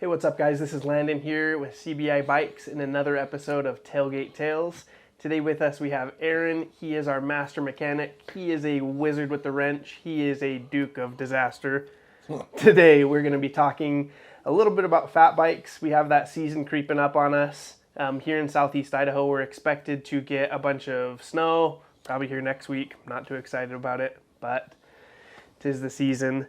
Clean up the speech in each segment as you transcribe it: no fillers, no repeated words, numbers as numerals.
Hey, what's up, guys? This is Landon here with CBI Bikes in another episode of Tailgate Tales. Today with us we have Aaron. He is our master mechanic. He is a wizard with the wrench. He is a duke of disaster. Today we're going to be talking a little bit about fat bikes. We have that season creeping up on us. Here in southeast Idaho, we're expected to get a bunch of snow, probably here next week. Not too excited about it, but 'tis the season.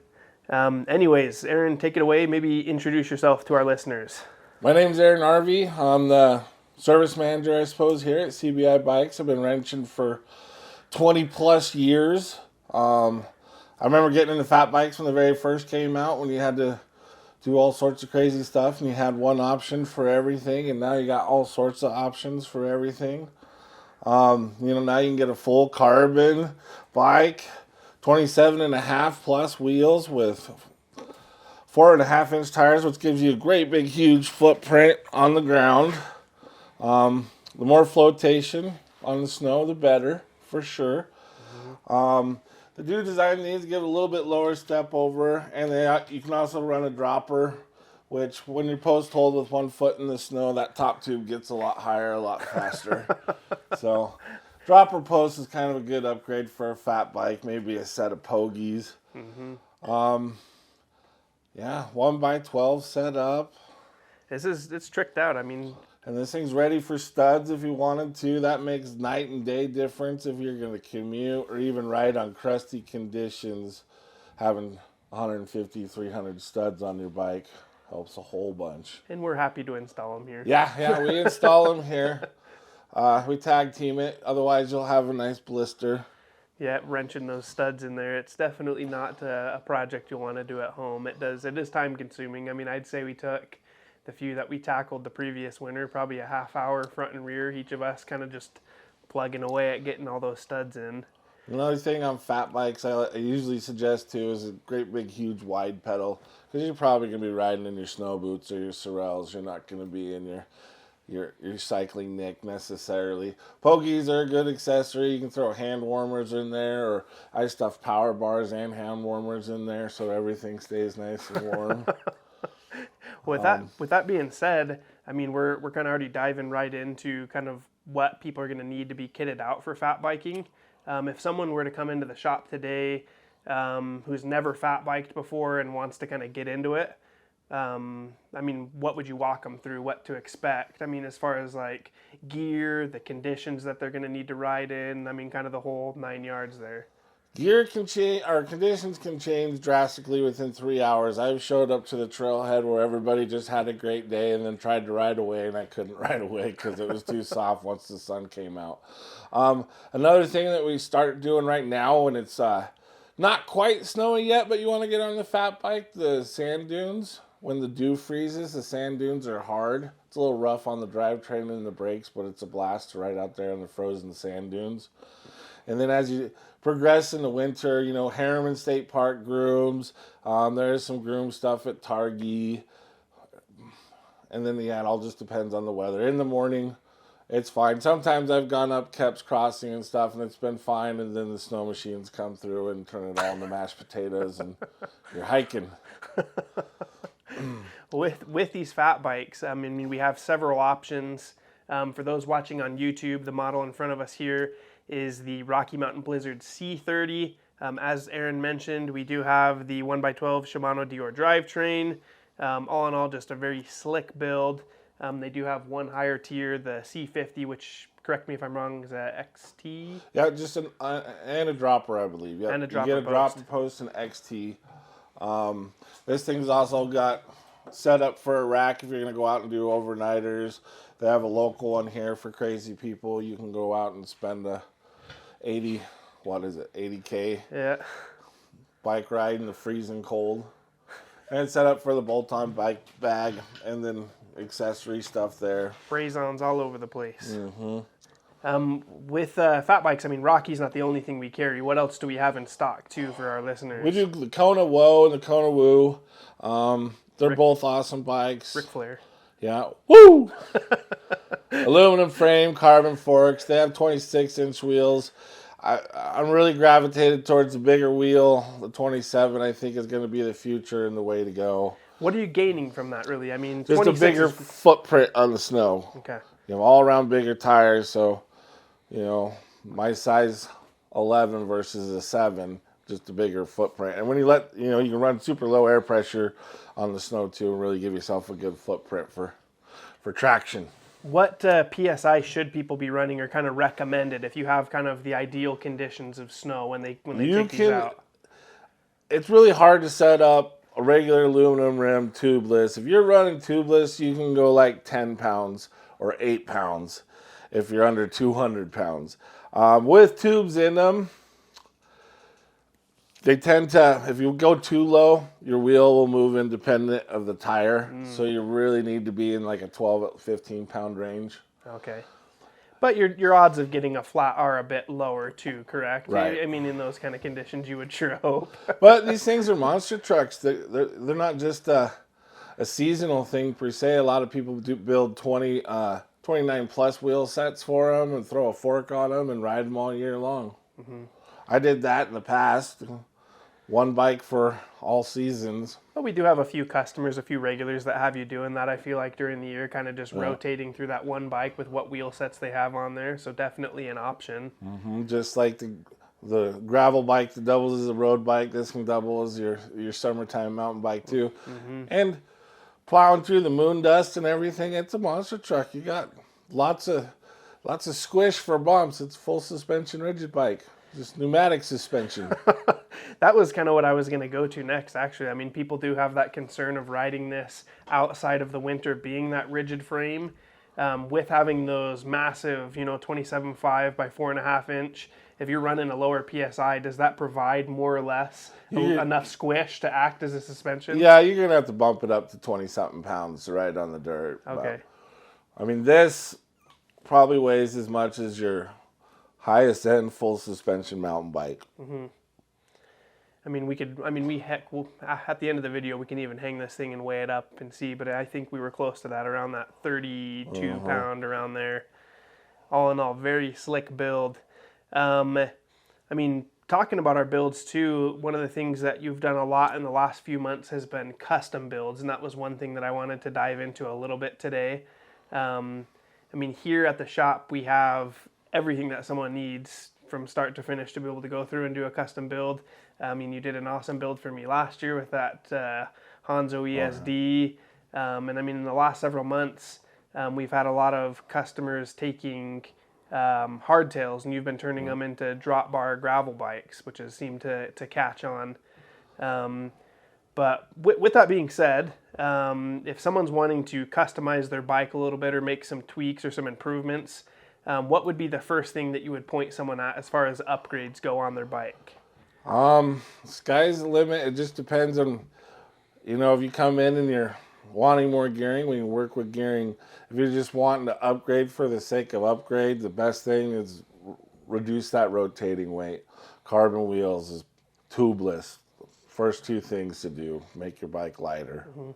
Anyways, Aaron, take it away. Maybe introduce yourself to our listeners. My name's Aaron Arave. I'm the service manager, I suppose, here at CBI Bikes. I've been wrenching for 20 plus years. I remember getting into fat bikes when they very first came out, when you had to do all sorts of crazy stuff and you had one option for everything, and now you got all sorts of options for everything. Now you can get a full carbon bike, 27.5 plus wheels with 4.5 inch tires, which gives you a great big huge footprint on the ground. The more flotation on the snow, the better, for sure. The new design needs to give a little bit lower step over, and you can also run a dropper, which when you're post holed with 1 foot in the snow, that top tube gets a lot higher, a lot faster. So dropper post is kind of a good upgrade for a fat bike, maybe a set of pogies. 1x12 set up. It's tricked out. And this thing's ready for studs if you wanted to. That makes night and day difference if you're going to commute or even ride on crusty conditions. Having 150, 300 studs on your bike helps a whole bunch. And we're happy to install them here. Yeah, we install them here. We tag team it. Otherwise, you'll have a nice blister. Yeah, wrenching those studs in there. It's definitely not a project you'll want to do at home. It is time consuming. I'd say we took the few that we tackled the previous winter, probably a half hour front and rear, each of us kind of just plugging away at getting all those studs in. Another thing on fat bikes I usually suggest too is a great big huge wide pedal, because you're probably going to be riding in your snow boots or your Sorels. You're not going to be in your cycling nick necessarily. Pogies are a good accessory. You can throw hand warmers in there, or I stuff power bars and hand warmers in there so everything stays nice and warm. With that being said, we're kind of already diving right into kind of what people are going to need to be kitted out for fat biking. If someone were to come into the shop today who's never fat biked before and wants to kind of get into it, what would you walk them through, what to expect? As far as like gear, the conditions that they're going to need to ride in, kind of the whole 9 yards there. Gear can change, or conditions can change drastically within 3 hours. I've showed up to the trailhead where everybody just had a great day and then tried to ride away, and I couldn't ride away because it was too soft once the sun came out. Another thing that we start doing right now when it's not quite snowy yet, but you want to get on the fat bike, the sand dunes. When the dew freezes, the sand dunes are hard. It's a little rough on the drivetrain and the brakes, but it's a blast to ride out there on the frozen sand dunes. And then as you progress in the winter, Harriman State Park grooms. There's some groom stuff at Targhee. And then, it all just depends on the weather. In the morning, it's fine. Sometimes I've gone up Kep's Crossing and stuff, and it's been fine. And then the snow machines come through and turn it all into mashed potatoes, and you're hiking. With these fat bikes, we have several options. For those watching on YouTube, the model in front of us here is the Rocky Mountain Blizzard C30. As Aaron mentioned, we do have the 1x12 Shimano Dior drivetrain. All in all, just a very slick build. They do have one higher tier, the C50, which, correct me if I'm wrong, is a XT? Yeah, just and a dropper, I believe. Yep. And a dropper You get a dropper post and XT. This thing's also got set up for a rack if you're going to go out and do overnighters. They have a local one here for crazy people. You can go out and spend $80K bike ride in the freezing cold. And it's set up for the bolt-on bike bag and then accessory stuff there. Brazons all over the place. With fat bikes, Rocky's not the only thing we carry. What else do we have in stock, too, for our listeners? We do the Kona Woe and the Kona Woo. They're both awesome bikes. Ric Flair. Yeah. Woo! Aluminum frame, carbon forks. They have 26-inch wheels. I'm really gravitated towards the bigger wheel. The 27, I think, is going to be the future and the way to go. What are you gaining from that, really? I mean, Just a 26 bigger is... footprint on the snow. Okay. All around bigger tires. So, my size 11 versus a 7, just a bigger footprint. And when you you can run super low air pressure on the snow too, and really give yourself a good footprint for traction. What PSI should people be running, or kind of recommended if you have kind of the ideal conditions of snow when they take these out? It's really hard to set up a regular aluminum rim tubeless. If you're running tubeless, you can go like 10 pounds or 8 pounds if you're under 200 pounds. With tubes in them, they tend to, if you go too low, your wheel will move independent of the tire. So you really need to be in like a 12, 15 pound range. Okay. But your odds of getting a flat are a bit lower too, correct? Right. I mean, in those kind of conditions, you would sure hope. But these things are monster trucks. They're not just a seasonal thing per se. A lot of people do build 29 plus wheel sets for them and throw a fork on them and ride them all year long. Mm-hmm. I did that in the past. One bike for all seasons. But we do have a few customers, a few regulars that have you doing that, I feel like, during the year, kind of just rotating through that one bike with what wheel sets they have on there. So definitely an option. Mm-hmm. Just like the gravel bike that doubles as a road bike, this can double as your summertime mountain bike too. Mm-hmm. And plowing through the moon dust and everything, it's a monster truck. You got lots of squish for bumps. It's full suspension rigid bike. Just pneumatic suspension. That was kind of what I was going to go to next, actually. I mean, people do have that concern of riding this outside of the winter being that rigid frame. With having those massive, 27.5 by 4.5 inch, if you're running a lower PSI, does that provide more or less enough squish to act as a suspension? Yeah, you're going to have to bump it up to 20-something pounds to ride on the dirt. Okay. But, I mean, this probably weighs as much as your highest end full suspension mountain bike. Mm-hmm. At the end of the video, we can even hang this thing and weigh it up and see, but I think we were close to that, around that 32 pound, around there. All in all, very slick build. Talking about our builds too, one of the things that you've done a lot in the last few months has been custom builds, and that was one thing that I wanted to dive into a little bit today. Here at the shop, we have everything that someone needs from start to finish to be able to go through and do a custom build. You did an awesome build for me last year with that Hanzo ESD. In the last several months, we've had a lot of customers taking hardtails, and you've been turning them into drop bar gravel bikes, which has seemed to catch on. But with that being said, if someone's wanting to customize their bike a little bit or make some tweaks or some improvements, what would be the first thing that you would point someone at as far as upgrades go on their bike? Sky's the limit. It just depends on, if you come in and you're wanting more gearing, we can work with gearing. If you're just wanting to upgrade for the sake of upgrade, the best thing is reduce that rotating weight. Carbon wheels is tubeless. First two things to do, make your bike lighter. Mm-hmm.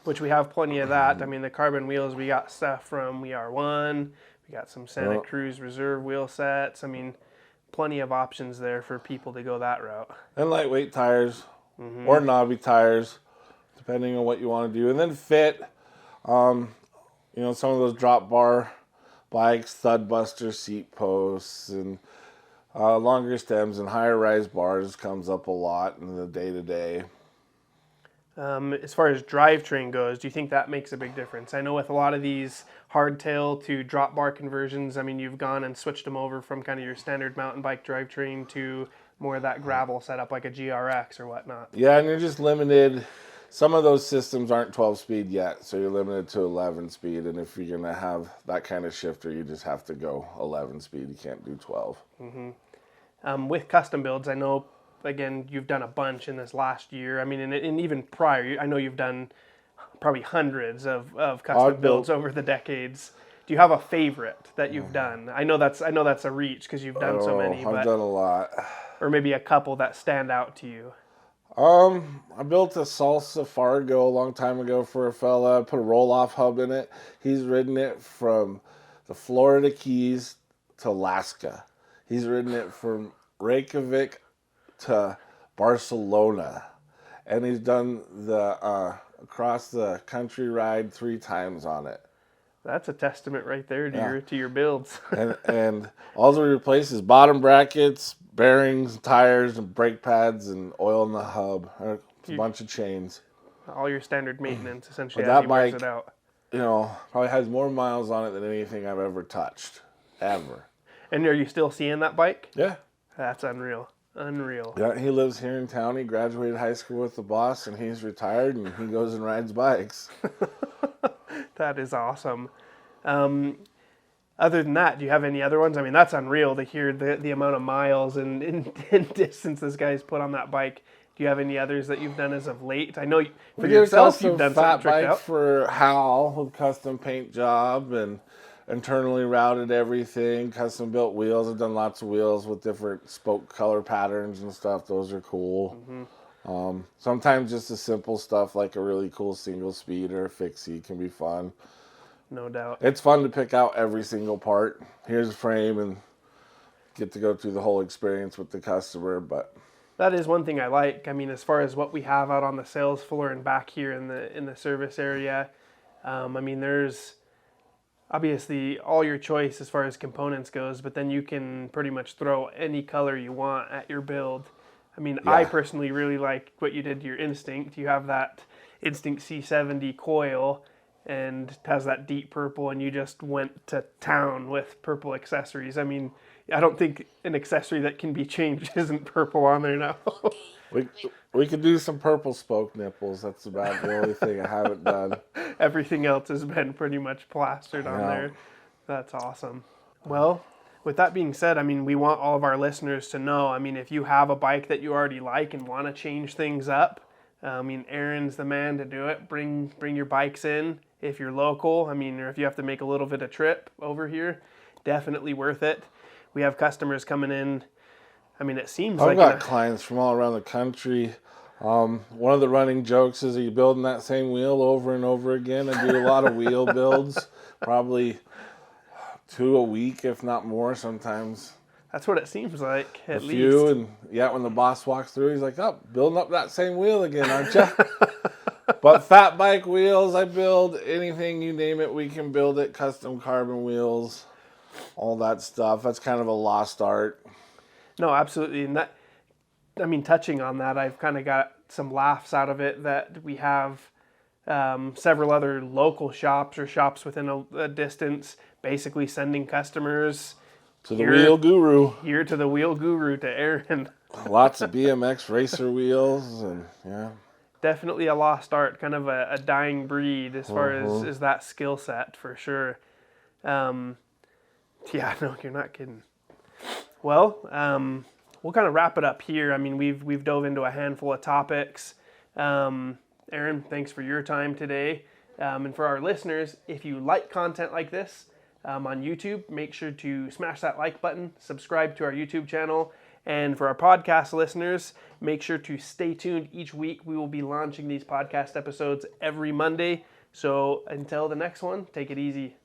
Which we have plenty of that. The carbon wheels, we got stuff from We Are One. We got some Santa Cruz Reserve wheel sets. Plenty of options there for people to go that route. And lightweight tires or knobby tires, depending on what you want to do. And then fit, some of those drop bar bikes, thud buster seat posts, and longer stems and higher rise bars comes up a lot in the day-to-day. As far as drivetrain goes, do you think that makes a big difference? I know with a lot of these hardtail to drop bar conversions, you've gone and switched them over from kind of your standard mountain bike drivetrain to more of that gravel setup like a GRX or whatnot. Yeah, and you're just limited. Some of those systems aren't 12-speed yet, so you're limited to 11-speed. And if you're going to have that kind of shifter, you just have to go 11-speed. You can't do 12. Mm-hmm. With custom builds, I know, again, you've done a bunch in this last year. And even prior, I know you've done probably hundreds of custom builds over the decades. Do you have a favorite that you've done? I know that's a reach because you've done so many. I've done a lot. Or maybe a couple that stand out to you. I built a Salsa Fargo a long time ago for a fella. I put a roll-off hub in it. He's ridden it from the Florida Keys to Alaska. He's ridden it from Reykjavik to Barcelona. And he's done the across the country ride 3 times on it. That's a testament right there to your builds. and all we replace is bottom brackets, bearings, tires, and brake pads, and oil in the hub. It's a bunch of chains. All your standard maintenance, essentially, But as that he wears bike, it out. Probably has more miles on it than anything I've ever touched. Ever. And are you still seeing that bike? Yeah. That's unreal. Unreal. Yeah, he lives here in town. He graduated high school with the boss, and he's retired, and he goes and rides bikes. That is awesome. Other than that, do you have any other ones? I mean, that's unreal to hear the amount of miles and distance this guy's put on that bike. Do you have any others that you've done as of late? I know for yourself you've done fat something tricked bike out. for Hal with custom paint job and internally routed everything, custom built wheels. I've done lots of wheels with different spoke color patterns and stuff. Those are cool. Sometimes just the simple stuff like a really cool single speed or a fixie can be fun. No doubt. It's fun to pick out every single part. Here's a frame and get to go through the whole experience with the customer. But that is one thing I like. I mean, as far as what we have out on the sales floor and back here in the service area, I mean, there's obviously all your choice as far as components goes, but then you can pretty much throw any color you want at your build. I mean, Yeah. I personally really like what you did to your Instinct. You have that Instinct C70 coil and it has that deep purple, and you just went to town with purple accessories. I mean, I don't think an accessory that can be changed isn't purple on there now. we could do some purple spoke nipples. That's about the only thing I haven't done. Everything else has been pretty much plastered on there. That's awesome. Well, with that being said, I mean, we want all of our listeners to know, I mean, if you have a bike that you already like and want to change things up, I mean, Aaron's the man to do it. Bring your bikes in if you're local. I mean, or if you have to make a little bit of trip over here, definitely worth it. We have customers coming in. I mean, it seems I've like got clients from all around the country. One of the running jokes is, are you building that same wheel over and over again? I do a lot of wheel builds, probably 2 a week, if not more sometimes. That's what it seems like, at least. Few, and when the boss walks through, he's like, oh, building up that same wheel again, aren't you? But fat bike wheels, I build anything, you name it, we can build it. Custom carbon wheels, all that stuff. That's kind of a lost art. No, absolutely. And that, I mean, touching on that, I've kind of got some laughs out of it that we have several other local shops or shops within a distance basically sending customers to the wheel guru. Here to the wheel guru, to Aaron. Lots of BMX racer wheels, and yeah. Definitely a lost art, kind of a dying breed as far as that skill set, for sure. Yeah, no, you're not kidding. Well, we'll kind of wrap it up here. I mean, we've dove into a handful of topics. Aaron, thanks for your time today. And for our listeners, if you like content like this on YouTube, make sure to smash that like button, subscribe to our YouTube channel. And for our podcast listeners, make sure to stay tuned each week. We will be launching these podcast episodes every Monday. So until the next one, take it easy.